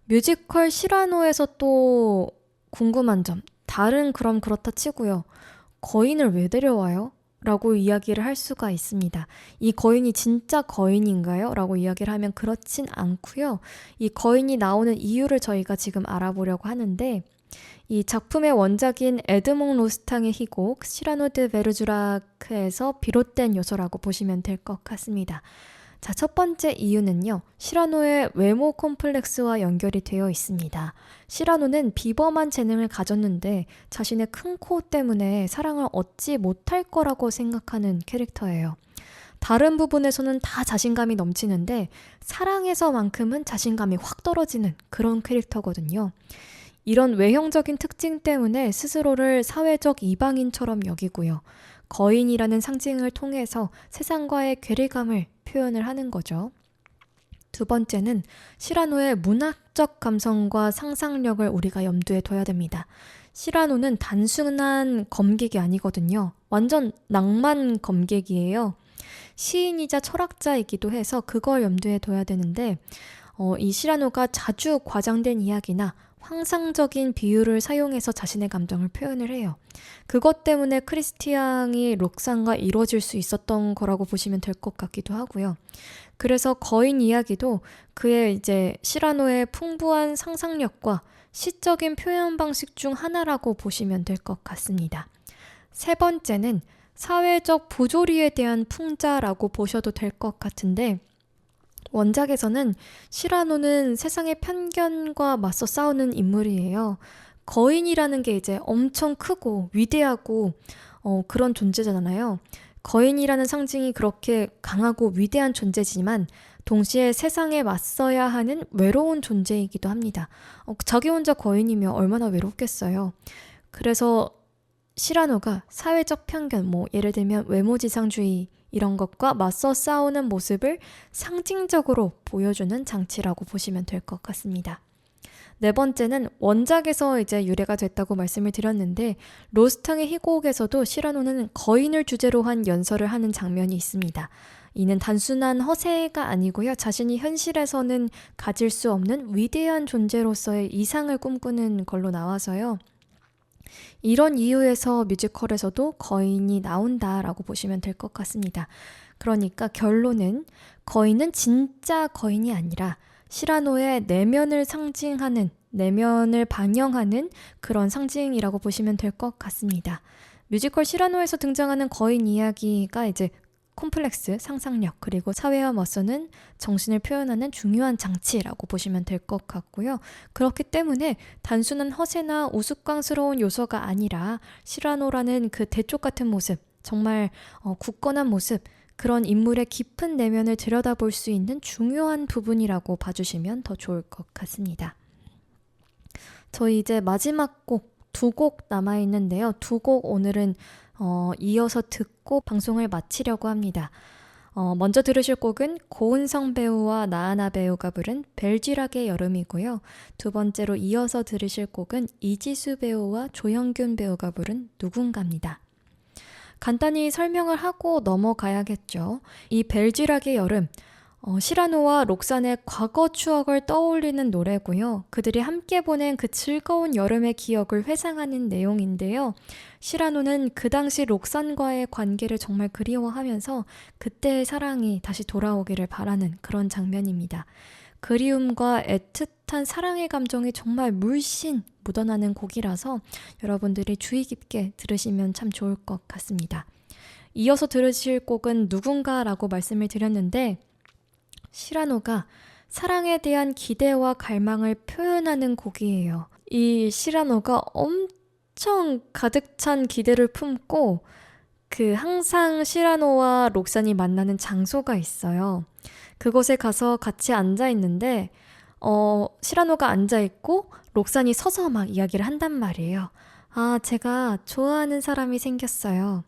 뮤지컬 시라노에서 또 궁금한 점, 달은 그럼 그렇다 치고요. 거인을 왜 데려와요? 라고 이야기를 할 수가 있습니다. 이 거인이 진짜 거인인가요? 라고 이야기를 하면 그렇진 않고요. 이 거인이 나오는 이유를 저희가 지금 알아보려고 하는데 이 작품의 원작인 에드몽 로스탕의 희곡 시라노 드 베르주라크에서 비롯된 요소라고 보시면 될 것 같습니다. 자, 첫 번째 이유는요. 시라노의 외모 콤플렉스와 연결이 되어 있습니다. 시라노는 비범한 재능을 가졌는데 자신의 큰 코 때문에 사랑을 얻지 못할 거라고 생각하는 캐릭터예요. 다른 부분에서는 다 자신감이 넘치는데 사랑에서만큼은 자신감이 확 떨어지는 그런 캐릭터거든요. 이런 외형적인 특징 때문에 스스로를 사회적 이방인처럼 여기고요. 거인이라는 상징을 통해서 세상과의 괴리감을 표현을 하는 거죠. 두 번째는 시라노의 문학적 감성과 상상력을 우리가 염두에 둬야 됩니다. 시라노는 단순한 검객이 아니거든요. 완전 낭만 검객이에요. 시인이자 철학자이기도 해서 그걸 염두에 둬야 되는데 이 시라노가 자주 과장된 이야기나 환상적인 비유를 사용해서 자신의 감정을 표현을 해요. 그것 때문에 크리스티앙이 록산과 이루어질 수 있었던 거라고 보시면 될 것 같기도 하고요. 그래서 거인 이야기도 그의 이제 시라노의 풍부한 상상력과 시적인 표현 방식 중 하나라고 보시면 될 것 같습니다. 세 번째는 사회적 부조리에 대한 풍자라고 보셔도 될 것 같은데 원작에서는 시라노는 세상의 편견과 맞서 싸우는 인물이에요. 거인이라는 게 이제 엄청 크고 위대하고 그런 존재잖아요. 거인이라는 상징이 그렇게 강하고 위대한 존재지만 동시에 세상에 맞서야 하는 외로운 존재이기도 합니다. 자기 혼자 거인이면 얼마나 외롭겠어요. 그래서 시라노가 사회적 편견, 예를 들면 외모지상주의 이런 것과 맞서 싸우는 모습을 상징적으로 보여주는 장치라고 보시면 될 것 같습니다. 네 번째는 원작에서 이제 유래가 됐다고 말씀을 드렸는데 로스탕의 희곡에서도 시라노는 거인을 주제로 한 연설을 하는 장면이 있습니다. 이는 단순한 허세가 아니고요. 자신이 현실에서는 가질 수 없는 위대한 존재로서의 이상을 꿈꾸는 걸로 나와서요. 이런 이유에서 뮤지컬에서도 거인이 나온다라고 보시면 될 것 같습니다. 그러니까 결론은 거인은 진짜 거인이 아니라 시라노의 내면을 상징하는, 내면을 반영하는 그런 상징이라고 보시면 될 것 같습니다. 뮤지컬 시라노에서 등장하는 거인 이야기가 이제 콤플렉스, 상상력, 그리고 사회와 맞서는 정신을 표현하는 중요한 장치라고 보시면 될 것 같고요. 그렇기 때문에 단순한 허세나 우스꽝스러운 요소가 아니라 시라노라는 그 대쪽 같은 모습, 정말 굳건한 모습, 그런 인물의 깊은 내면을 들여다볼 수 있는 중요한 부분이라고 봐주시면 더 좋을 것 같습니다. 저희 이제 마지막 곡, 두 곡 남아있는데요. 두 곡 오늘은 이어서 듣고 방송을 마치려고 합니다. 먼저 들으실 곡은 고은성 배우와 나하나 배우가 부른 벨쥐락의 여름이고요. 두 번째로 이어서 들으실 곡은 이지수 배우와 조형균 배우가 부른 누군가입니다. 간단히 설명을 하고 넘어가야겠죠. 이 벨쥐락의 여름, 시라노와 록산의 과거 추억을 떠올리는 노래고요. 그들이 함께 보낸 그 즐거운 여름의 기억을 회상하는 내용인데요. 시라노는 그 당시 록산과의 관계를 정말 그리워하면서 그때의 사랑이 다시 돌아오기를 바라는 그런 장면입니다. 그리움과 애틋한 사랑의 감정이 정말 물씬 묻어나는 곡이라서 여러분들이 주의 깊게 들으시면 참 좋을 것 같습니다. 이어서 들으실 곡은 누군가라고 말씀을 드렸는데 시라노가 사랑에 대한 기대와 갈망을 표현하는 곡이에요. 이 시라노가 엄청 가득 찬 기대를 품고 항상 시라노와 록산이 만나는 장소가 있어요. 그곳에 가서 같이 앉아 있는데 시라노가 앉아 있고 록산이 서서 막 이야기를 한단 말이에요. 제가 좋아하는 사람이 생겼어요.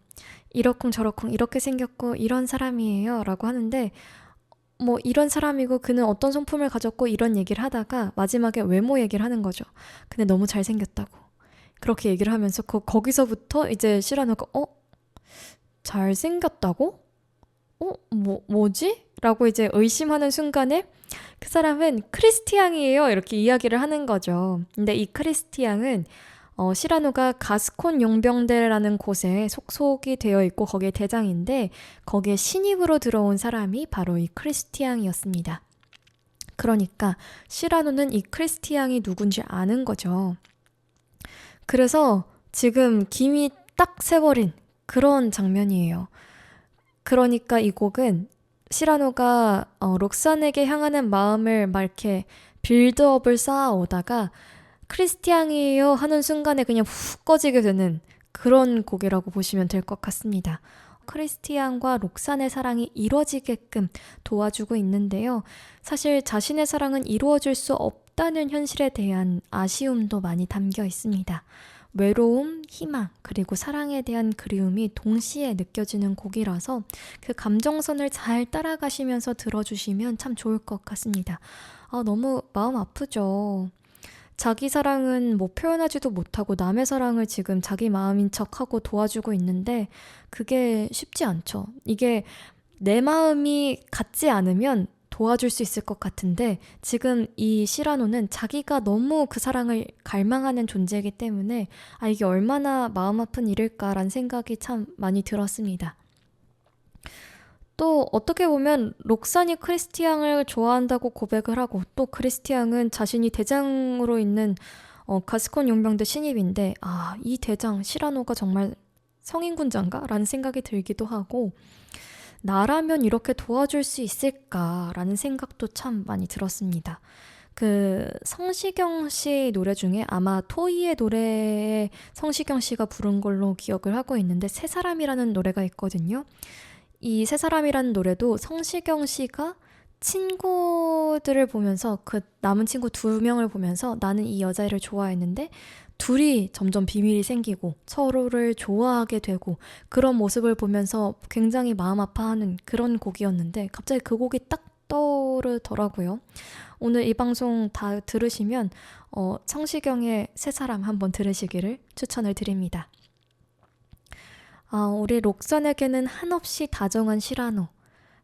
이러쿵저러쿵 이렇게 생겼고 이런 사람이에요 라고 하는데 이런 사람이고 그는 어떤 성품을 가졌고 이런 얘기를 하다가 마지막에 외모 얘기를 하는 거죠. 근데 너무 잘생겼다고. 그렇게 얘기를 하면서 거기서부터 이제 시라노가 잘생겼다고? 뭐지? 라고 이제 의심하는 순간에 그 사람은 크리스티앙이에요. 이렇게 이야기를 하는 거죠. 근데 이 크리스티앙은 시라노가 가스콘 용병대라는 곳에 속속이 되어 있고 거기에 대장인데 거기에 신입으로 들어온 사람이 바로 이 크리스티앙이었습니다. 그러니까 시라노는 이 크리스티앙이 누군지 아는 거죠. 그래서 지금 김이 딱 새버린 그런 장면이에요. 그러니까 이 곡은 시라노가 록산에게 향하는 마음을 막 이렇게 빌드업을 쌓아오다가 크리스티앙이에요 하는 순간에 그냥 훅 꺼지게 되는 그런 곡이라고 보시면 될 것 같습니다. 크리스티안과 록산의 사랑이 이루어지게끔 도와주고 있는데요. 사실 자신의 사랑은 이루어질 수 없다는 현실에 대한 아쉬움도 많이 담겨 있습니다. 외로움, 희망, 그리고 사랑에 대한 그리움이 동시에 느껴지는 곡이라서 그 감정선을 잘 따라가시면서 들어주시면 참 좋을 것 같습니다. 너무 마음 아프죠. 자기 사랑은 뭐 표현하지도 못하고 남의 사랑을 지금 자기 마음인 척하고 도와주고 있는데 그게 쉽지 않죠. 이게 내 마음이 같지 않으면 도와줄 수 있을 것 같은데 지금 이 시라노는 자기가 너무 그 사랑을 갈망하는 존재이기 때문에 이게 얼마나 마음 아픈 일일까라는 생각이 참 많이 들었습니다. 또 어떻게 보면 록산이 크리스티앙을 좋아한다고 고백을 하고 또 크리스티앙은 자신이 대장으로 있는 가스콘 용병대 신입인데 이 대장 시라노가 정말 성인군자인가? 라는 생각이 들기도 하고 나라면 이렇게 도와줄 수 있을까라는 생각도 참 많이 들었습니다. 그 성시경 씨 노래 중에 아마 토이의 노래에 성시경 씨가 부른 걸로 기억을 하고 있는데 새 사람이라는 노래가 있거든요. 이 새 사람이라는 노래도 성시경 씨가 친구들을 보면서 그 남은 친구 2명을 보면서 나는 이 여자애를 좋아했는데 둘이 점점 비밀이 생기고 서로를 좋아하게 되고 그런 모습을 보면서 굉장히 마음 아파하는 그런 곡이었는데 갑자기 그 곡이 딱 떠오르더라고요. 오늘 이 방송 다 들으시면 성시경의 새 사람 한번 들으시기를 추천을 드립니다. 우리 록산에게는 한없이 다정한 시라노,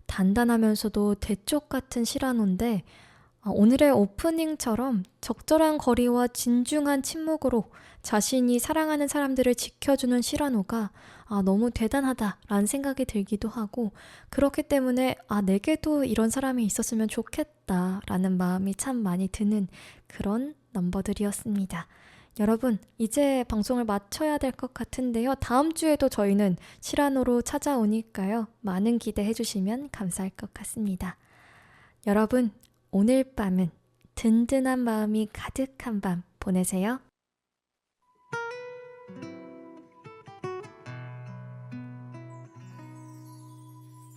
단단하면서도 대쪽 같은 시라노인데 오늘의 오프닝처럼 적절한 거리와 진중한 침묵으로 자신이 사랑하는 사람들을 지켜주는 시라노가 너무 대단하다라는 생각이 들기도 하고 그렇기 때문에 내게도 이런 사람이 있었으면 좋겠다라는 마음이 참 많이 드는 그런 넘버들이었습니다. 여러분, 이제 방송을 마쳐야 될 것 같은데요. 다음 주에도 저희는 시라노로 찾아오니까요. 많은 기대해 주시면 감사할 것 같습니다. 여러분, 오늘 밤은 든든한 마음이 가득한 밤 보내세요.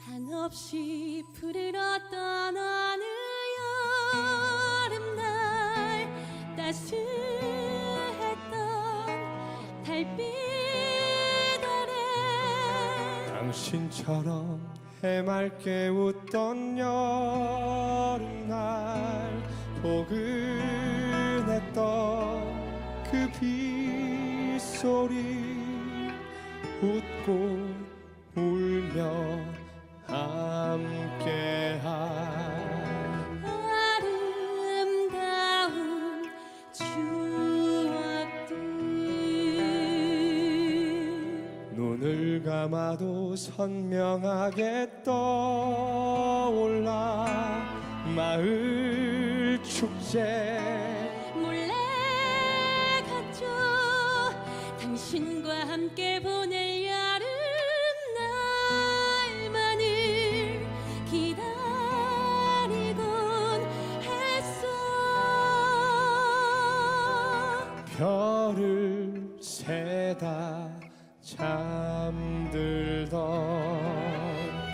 한없이 푸르렀던 어느 여름날 따스했던 달빛 아래 당신처럼 해맑게 웃던 여름날 포근했던 그 빗소리 웃고 울며 함께한 아름다운 추억들 눈을 감아도 선명하게 떠올라 마을 축제 몰래 갔죠 당신과 함께 보낼 여름날만을 기다리곤 했어 별을 세다 잠들던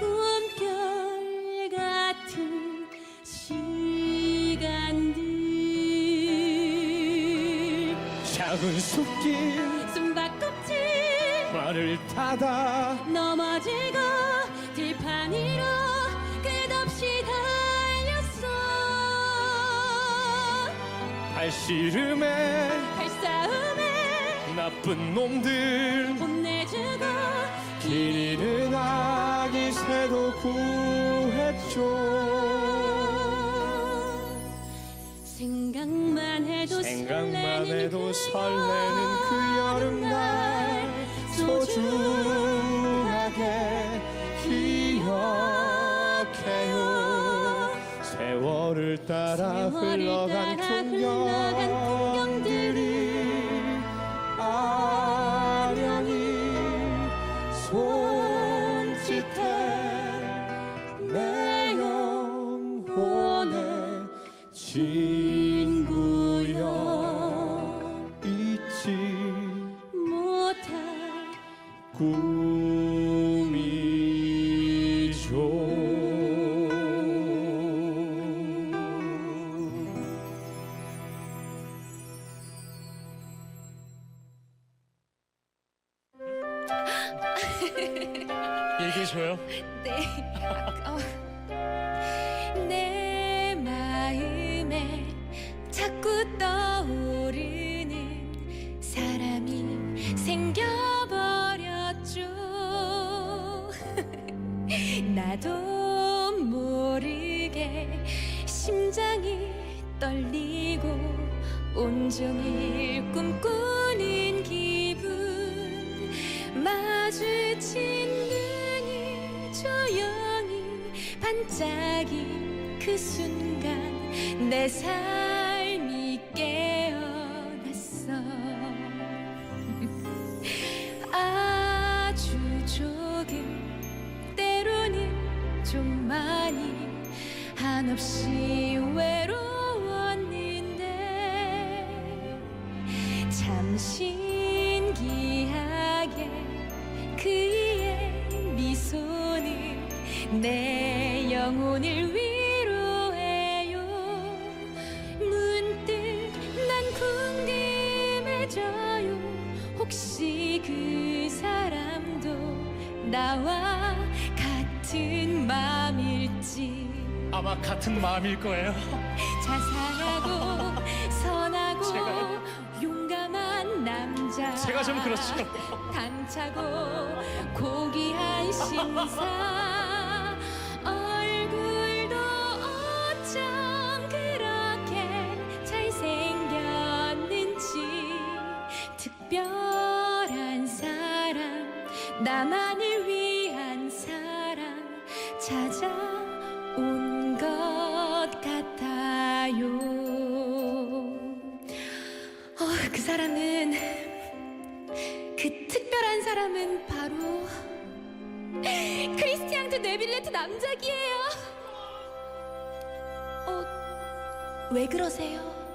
꿈결 같은 시간들 작은 숲길 숨바꼭질 말을 타다 넘어지고 들판 위로 끝없이 달렸어 발씨름에 발싸움에 나쁜 놈들 혼내주고 길 잃은 아기 새도 구했죠 생각만 해도 설레는 그 여름날 소중하게 기억해요 세월을 따라 흘러간 풍경들이 아련히 손짓해 내 영혼의 친구여 잊지 못할 꿈이 얘기해줘요. 네. 내 마음에 자꾸 떠오르는 사람이 생겨버렸죠. 나도 모르게 심장이 떨리고 온종일 꿈꾸는 기분, 마주친 눈이 조용히 반짝인 그 순간 내 삶이 깨어났어. 아주 조금, 때로는 좀 많이 한없이 외로웠는데 참 신기하게 그의 미소는 내 영혼을 위로해요. 문득 난 궁금해져요. 혹시 그 사람도 나와 같은 마음일지. 아마 같은 마음일 거예요. 자상하고 선하고 제가요? 용감한 남자. 제가 좀 그렇죠. 당차고 고귀한 신사. 얼굴도 어쩜 그렇게 잘생겼는지. 특별한 사람, 나만을 위한 사람 찾아온 것 같아요. 그 사람은, 그 특별한 사람은 바로 크리스티앙 드 네빌레트 남작이에요. 왜 그러세요?